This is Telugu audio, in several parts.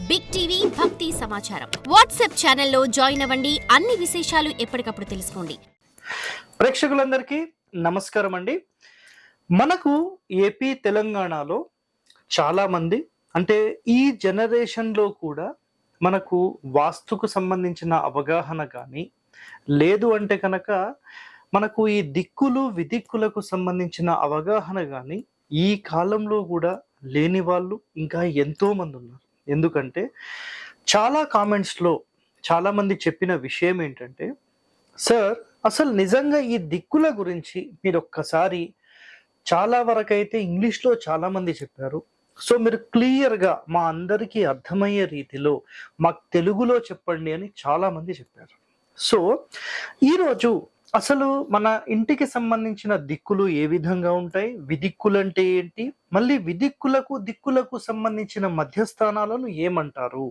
బిగ్ టీవీ భక్తి సమాచారం వాట్సాప్ ఛానల్లో జాయిన్ అవ్వండి. అన్ని విశేషాలు ఎప్పటికప్పుడు తెలుసుకోండి. ప్రేక్షకులందరికీ నమస్కారం అండి. మనకు ఏపీ తెలంగాణలో చాలామంది అంటే ఈ జనరేషన్లో కూడా మనకు వాస్తుకు సంబంధించిన అవగాహన కానీ లేదు అంటే కనుక మనకు ఈ దిక్కులు విదిక్కులకు సంబంధించిన అవగాహన కానీ ఈ కాలంలో కూడా లేని వాళ్ళు ఇంకా ఎంతో మంది ఉన్నారు. ఎందుకంటే చాలా కామెంట్స్లో చాలామంది చెప్పిన విషయం ఏంటంటే, సార్ అసలు నిజంగా ఈ దిక్కుల గురించి మీరు ఒక్కసారి చాలా వరకైతే ఇంగ్లీష్లో చాలామంది చెప్పారు, సో మీరు క్లియర్గా మా అందరికీ అర్థమయ్యే రీతిలో మాకు తెలుగులో చెప్పండి అని చాలామంది చెప్పారు. సో ఈరోజు అసలు మన ఇంటికి సంబంధించిన దిక్కులు ఏ విధంగా ఉంటాయి, విదిక్కులు అంటే ఏంటి, మళ్ళీ విదిక్కులకు దిక్కులకు సంబంధించిన మధ్యస్థానాలను ఏమంటారు,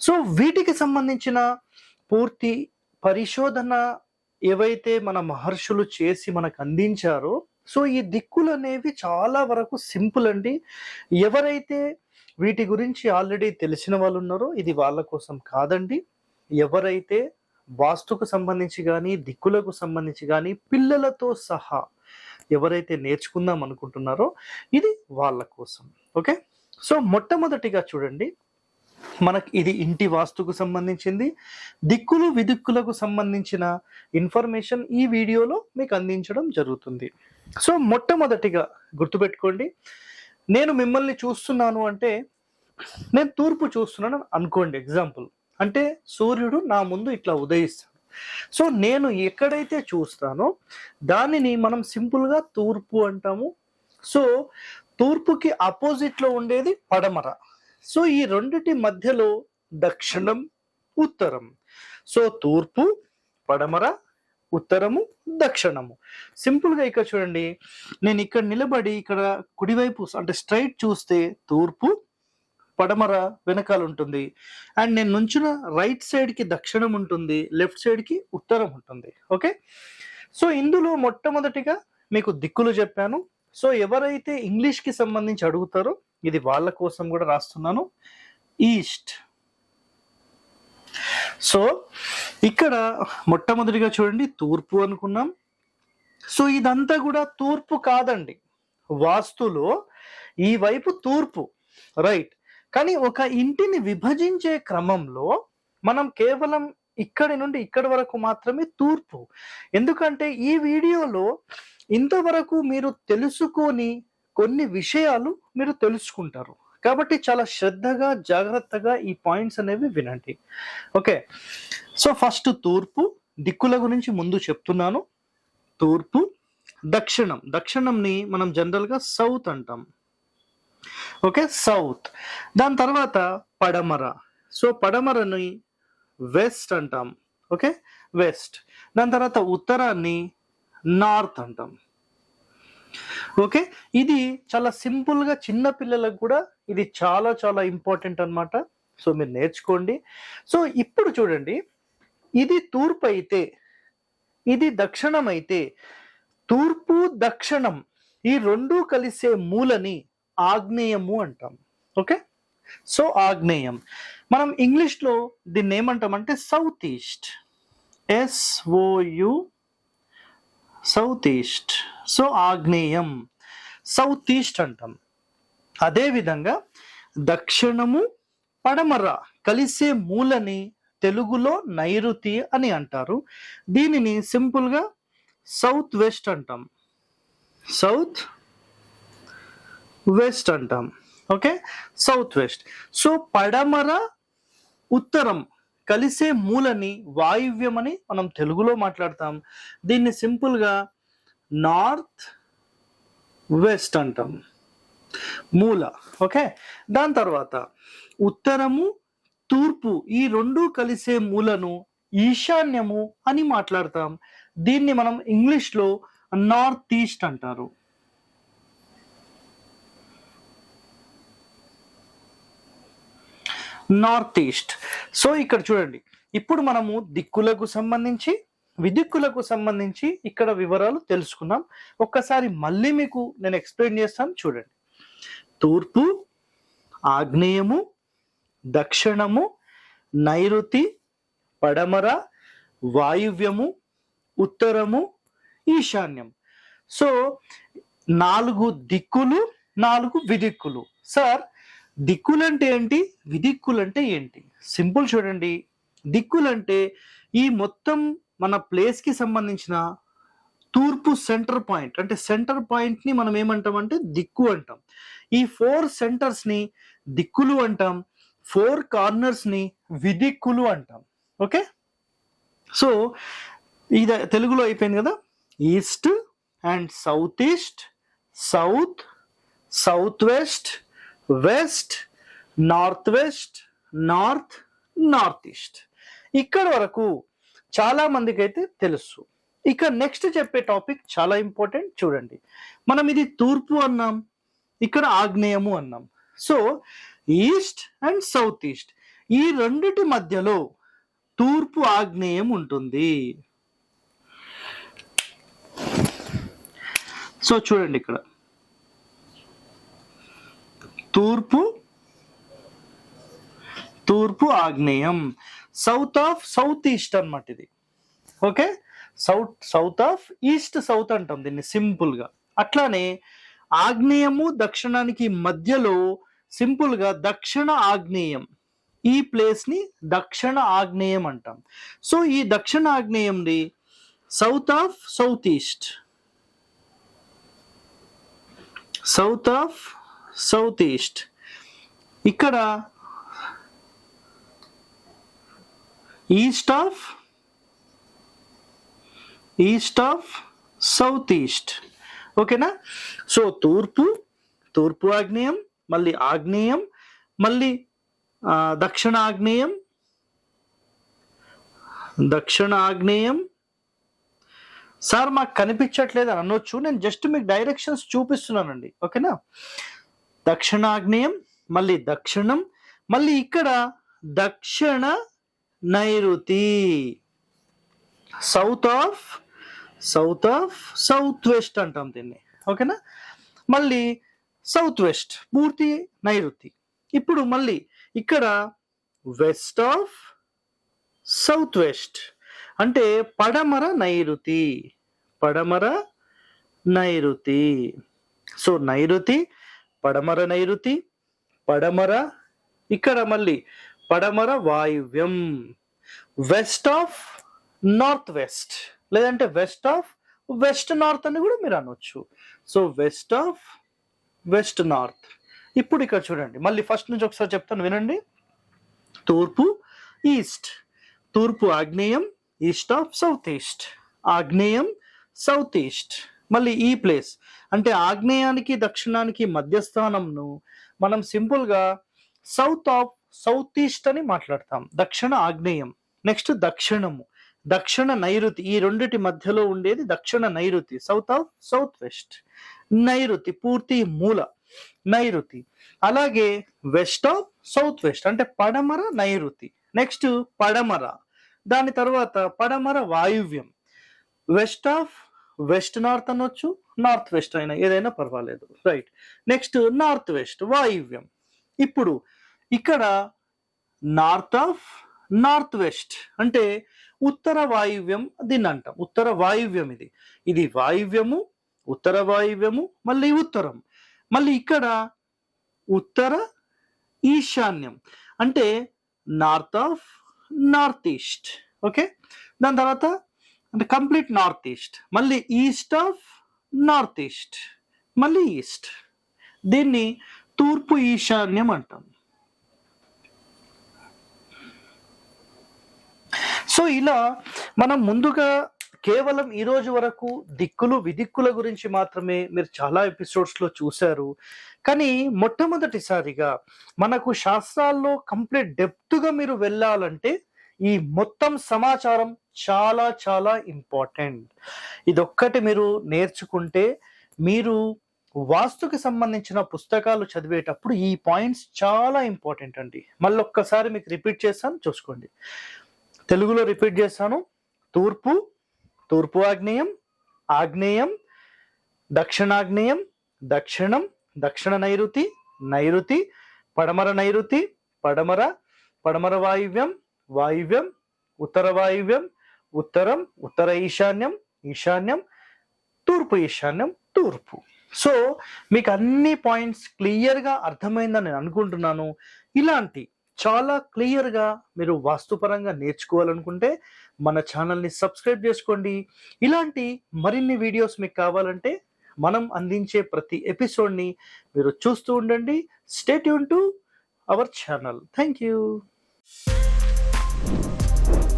సో వీటికి సంబంధించిన పూర్తి పరిశోధన ఏవైతే మన మహర్షులు చేసి మనకు అందించారో, సో ఈ దిక్కులు అనేవి చాలా వరకు సింపుల్ అండి. ఎవరైతే వీటి గురించి ఆల్రెడీ తెలిసిన వాళ్ళు ఉన్నారో ఇది వాళ్ళ కోసం కాదండి. ఎవరైతే వాస్తుకు సంబంధించి కానీ దిక్కులకు సంబంధించి కానీ పిల్లలతో సహా ఎవరైతే నేర్చుకుందాం అనుకుంటున్నారో ఇది వాళ్ళ కోసం. ఓకే, సో మొట్టమొదటిగా చూడండి, మనకి ఇది ఇంటి వాస్తుకు సంబంధించింది. దిక్కులు విదిక్కులకు సంబంధించిన ఇన్ఫర్మేషన్ ఈ వీడియోలో మీకు అందించడం జరుగుతుంది. సో మొట్టమొదటిగా గుర్తుపెట్టుకోండి, నేను మిమ్మల్ని చూస్తున్నాను అంటే నేను తూర్పు చూస్తున్నాను అనుకోండి. ఎగ్జాంపుల్ అంటే సూర్యుడు నా ముందు ఇట్లా ఉదయిస్తాడు. సో నేను ఎక్కడైతే చూస్తానో దానిని మనం సింపుల్గా తూర్పు అంటాము. సో తూర్పుకి ఆపోజిట్లో ఉండేది పడమర. సో ఈ రెండిటి మధ్యలో దక్షిణం ఉత్తరం. సో తూర్పు, పడమర, ఉత్తరము, దక్షిణము. సింపుల్గా ఇక్కడ చూడండి, నేను ఇక్కడ నిలబడి ఇక్కడ కుడివైపు అంటే స్ట్రైట్ చూస్తే తూర్పు, పడమర వెనకాల ఉంటుంది. అండ్ నేను నుంచిన రైట్ సైడ్కి దక్షిణం ఉంటుంది, లెఫ్ట్ సైడ్కి ఉత్తరం ఉంటుంది. ఓకే, సో ఇందులో మొట్టమొదటిగా మీకు దిక్కులు చెప్పాను. సో ఎవరైతే ఇంగ్లీష్కి సంబంధించి అడుగుతారో ఇది వాళ్ళ కోసం కూడా రాస్తున్నాను, ఈస్ట్. సో ఇక్కడ మొట్టమొదటిగా చూడండి తూర్పు అనుకున్నాం. సో ఇదంతా కూడా తూర్పు కాదండి, వాస్తులో ఈ వైపు తూర్పు, రైట్. కానీ ఒక ఇంటిని విభజించే క్రమంలో మనం కేవలం ఇక్కడి నుండి ఇక్కడి వరకు మాత్రమే తూర్పు. ఎందుకంటే ఈ వీడియోలో ఇంతవరకు మీరు తెలుసుకొని కొన్ని విషయాలు మీరు తెలుసుకుంటారు కాబట్టి చాలా శ్రద్ధగా జాగ్రత్తగా ఈ పాయింట్స్ అనేవి వినండి. ఓకే, సో ఫస్ట్ తూర్పు దిక్కుల గురించి ముందు చెప్తున్నాను. తూర్పు, దక్షిణం. దక్షిణంని మనం జనరల్గా సౌత్ అంటాం. Okay, south. దాని తర్వాత పడమర. సో పడమరని వెస్ట్ అంటాం. Okay, west. దాని తర్వాత ఉత్తరాన్ని నార్త్ అంటాం. ఓకే, ఇది చాలా సింపుల్గా చిన్న పిల్లలకు కూడా ఇది చాలా చాలా ఇంపార్టెంట్ అన్నమాట. సో మీరు నేర్చుకోండి. సో ఇప్పుడు చూడండి, ఇది తూర్పు అయితే ఇది దక్షిణం అయితే తూర్పు దక్షిణం ఈ రెండు కలిసే మూలని ఆగ్నేయము అంటాం. ఓకే, సో ఆగ్నేయం. మనం ఇంగ్లీష్లో దీన్ని ఏమంటామంటే south east, SOU, south east. So ఆగ్నేయం, సౌత్ ఈస్ట్ అంటాం. అదేవిధంగా దక్షిణము పడమర కలిసే మూలని తెలుగులో నైరుతి అని అంటారు. దీనిని సింపుల్గా సౌత్ వెస్ట్ అంటాం, సౌత్ వెస్ట్ అంటాం. Okay, south west. సో పడమర ఉత్తరం కలిసే మూలని వాయువ్యం అని మనం తెలుగులో మాట్లాడతాం. దీన్ని సింపుల్గా నార్త్ వెస్ట్ అంటాం, మూల. ఓకే, దాని తర్వాత ఉత్తరము తూర్పు ఈ రెండు కలిసే మూలను ఈశాన్యము అని మాట్లాడతాం. దీన్ని మనం ఇంగ్లీష్లో నార్త్ ఈస్ట్ అంటారు. North east. సో ఇక్కడ చూడండి, ఇప్పుడు మనము దిక్కులకు సంబంధించి విదిక్కులకు సంబంధించి ఇక్కడ వివరాలు తెలుసుకున్నాం. ఒక్కసారి మళ్ళీ మీకు నేను ఎక్స్ప్లెయిన్ చేస్తాను చూడండి. తూర్పు, ఆగ్నేయము, దక్షిణము, నైరుతి, పడమర, వాయువ్యము, ఉత్తరము, ఈశాన్యం. సో 4 దిక్కులు, 4 విదిక్కులు. సార్ దిక్కులంటే ఏంటి, విదిక్కులంటే ఏంటి? సింపుల్ చూడండి. దిక్కులంటే ఈ మొత్తం మన ప్లేస్ కి సంబంధించిన తూర్పు సెంటర్ పాయింట్, అంటే సెంటర్ పాయింట్ ని మనం ఏమంటామంటే దిక్కు అంటాం. ఈ 4 సెంటర్స్ ని దిక్కులు అంటాం, 4 కార్నర్స్ ని విదిక్కులు అంటాం. ఓకే, సో ఇది తెలుగులో అయిపోయింది కదా. East and south east, south, south west, west, north west, north, north east. ఇక్కడ వరకు చాలా మందికి అయితే తెలుసు. ఇక నెక్స్ట్ చెప్పే టాపిక్ చాలా ఇంపార్టెంట్. చూడండి, మనం ఇది తూర్పు అన్నాం, ఇక్కడ ఆగ్నేయము అన్నాం. So east and south east, ఈ రెండిటి మధ్యలో తూర్పు ఆగ్నేయం ఉంటుంది. సో చూడండి, ఇక్కడ తూర్పు, తూర్పు ఆగ్నేయం, సౌత్ ఈస్ట్ అన్నమాట ఇది. Okay, south of east south అంటాం దీన్ని సింపుల్ గా. అట్లానే ఆగ్నేయము దక్షిణానికి మధ్యలో సింపుల్ గా దక్షిణ ఆగ్నేయం, ఈ ప్లేస్ ని దక్షిణ ఆగ్నేయం అంటాం. సో ఈ దక్షిణ ఆగ్నేయంది south of south east, south of south east. ఇక్కడ ఈస్ట్ ఆఫ్ సౌత్ ఈస్ట్. ఓకేనా? సో తూర్పు ఆగ్నేయం, మళ్ళీ ఆగ్నేయం, మళ్ళీ దక్షిణ ఆగ్నేయం. సార్ మాకు కనిపించట్లేదు అని అనొచ్చు, నేను జస్ట్ మీకు డైరెక్షన్స్ చూపిస్తున్నానండి. ఓకేనా? దక్షిణ ఆగ్నేయం, మళ్ళీ దక్షిణం, మళ్ళీ ఇక్కడ దక్షిణ నైరుతి, సౌత్ ఆఫ్ సౌత్ వెస్ట్ అంటాం దీన్ని. ఓకేనా? మళ్ళీ సౌత్ వెస్ట్ పూర్తి నైరుతి. ఇప్పుడు మళ్ళీ ఇక్కడ వెస్ట్ ఆఫ్ సౌత్ వెస్ట్ అంటే పడమర నైరుతి, సో నైరుతి, పడమర నైరుతి, పడమర, ఇక్కడ మళ్ళీ పడమర వాయువ్యం, వెస్ట్ ఆఫ్ నార్త్ వెస్ట్, లేదంటే వెస్ట్ ఆఫ్ వెస్ట్ నార్త్ అని కూడా మీరు అనొచ్చు. So west of west north. ఇప్పుడు ఇక్కడ చూడండి, మళ్ళీ ఫస్ట్ నుంచి ఒకసారి చెప్తాను వినండి. తూర్పు ఆగ్నేయం, ఈస్ట్ ఆఫ్ సౌత్ ఈస్ట్, ఆగ్నేయం సౌత్ ఈస్ట్. మళ్ళీ ఈ ప్లేస్ అంటే ఆగ్నేయానికి దక్షిణానికి మధ్యస్థానంను మనం సింపుల్ గా సౌత్ ఆఫ్ సౌత్ ఈస్ట్ అని మాట్లాడతాం, దక్షిణ ఆగ్నేయం. నెక్స్ట్ దక్షిణము, దక్షిణ నైరుతి, ఈ రెండిటి మధ్యలో ఉండేది దక్షిణ నైరుతి, సౌత్ ఆఫ్ సౌత్ వెస్ట్. నైరుతి పూర్తి మూల నైరుతి. అలాగే వెస్ట్ ఆఫ్ సౌత్ వెస్ట్ అంటే పడమర నైరుతి. నెక్స్ట్ పడమర, దాని తర్వాత పడమర వాయువ్యం, వెస్ట్ ఆఫ్ వెస్ట్ నార్త్ అనొచ్చు, నార్త్ వెస్ట్ అయినా ఏదైనా పర్వాలేదు, రైట్. నెక్స్ట్ నార్త్ వెస్ట్ వాయువ్యం. ఇప్పుడు ఇక్కడ నార్త్ ఆఫ్ నార్త్ వెస్ట్ అంటే ఉత్తర వాయువ్యం, దీన్ని అంటాం ఉత్తర వాయువ్యం. ఇది వాయువ్యము, ఉత్తర వాయువ్యము, మళ్ళీ ఉత్తరం. మళ్ళీ ఇక్కడ ఉత్తర ఈశాన్యం అంటే north of north east. Okay, దాని తర్వాత అంటే కంప్లీట్ నార్త్ ఈస్ట్, మళ్ళీ ఈస్ట్ ఆఫ్ నార్త్ ఈస్ట్, మళ్ళీ ఈస్ట్. దీన్ని తూర్పు ఈశాన్యం అంటాం. సో ఇలా మనం ముందుగా కేవలం ఈ రోజు వరకు దిక్కులు విదిక్కుల గురించి మాత్రమే మీరు చాలా ఎపిసోడ్స్ లో చూశారు. కానీ మొట్టమొదటిసారిగా మనకు శాస్త్రాల్లో కంప్లీట్ డెప్త్ గా మీరు వెళ్ళాలంటే ఈ మొత్తం సమాచారం చాలా చాలా ఇంపార్టెంట్. ఇదొక్కటి మీరు నేర్చుకుంటే మీరు వాస్తుకి సంబంధించిన పుస్తకాలు చదివేటప్పుడు ఈ పాయింట్స్ చాలా ఇంపార్టెంట్ అండి. మళ్ళీ ఒక్కసారి మీకు రిపీట్ చేస్తాను, చూసుకోండి. తెలుగులో రిపీట్ చేస్తాను. తూర్పు ఆగ్నేయం, ఆగ్నేయం, దక్షిణాగ్నేయం, దక్షిణం, దక్షిణ నైరుతి, పడమర నైరుతి, పడమర, పడమర వాయువ్యం, వాయువ్యం, ఉత్తర వాయువ్యం, ఉత్తరం, ఉత్తర ఈశాన్యం, ఈశాన్యం, తూర్పు ఈశాన్యం, తూర్పు. సో మీకు అన్ని పాయింట్స్ క్లియర్గా అర్థమైందని నేను అనుకుంటున్నాను. ఇలాంటి చాలా క్లియర్గా మీరు వాస్తుపరంగా నేర్చుకోవాలనుకుంటే మన ఛానల్ని సబ్స్క్రైబ్ చేసుకోండి. ఇలాంటి మరిన్ని వీడియోస్ మీకు కావాలంటే మనం అందించే ప్రతి ఎపిసోడ్ని మీరు చూస్తూ ఉండండి. Stay tune to our channel. Thank you.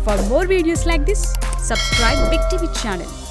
For more videos like this, subscribe Big TV channel.